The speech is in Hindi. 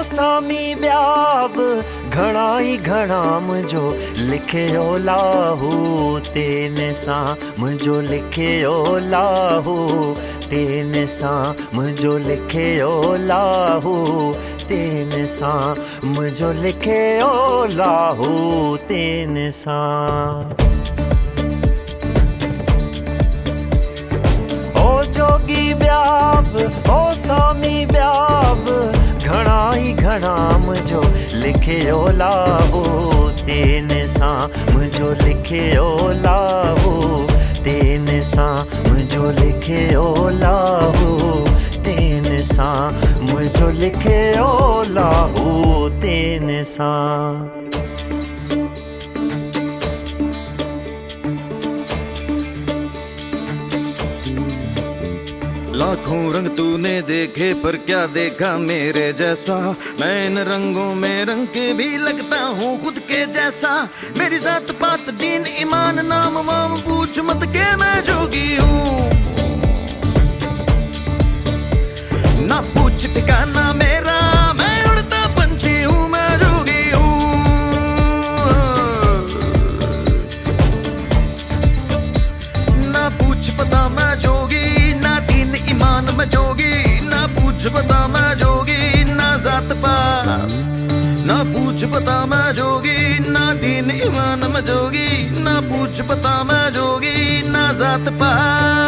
सामी ब्याब घणा ही घणा मुझो लिखे ओ लाहू तेने सा मुझो लिखे ओ लाहू तेने सा मुझो लिखे ओ लाहू तेने सा मुझो लिखे ओ लाहू तेने सा। ओ जोगी ब्याब ओ सामी ब्याब घणा ही घणा मुझो लिखे ओ लाहू तेने सा मुझो लिखे ओ लाहू तेने सा मुझो लिखे ओ लाहू तेने सा मुझो लिखे ओ लाहू तेने सा। लाखों रंग तूने देखे पर क्या देखा मेरे जैसा, मैं इन रंगों में रंग के भी लगता हूँ खुद के जैसा। मेरी जात पात दीन ईमान नाम वाम पूछ मत के मैं जोगी हूँ, ना पूछ ठिकाना मेरा मैं उड़ता पंछी हूँ, मैं जोगी हूँ। ना पूछ पता मैं जोगी ईमान में जोगी, ना पूछ पता मैं जोगी ना जात पात, ना पूछ पता मैं जोगी ना दीन ईमान में जोगी, ना पूछ पता मैं जोगी ना जात पात।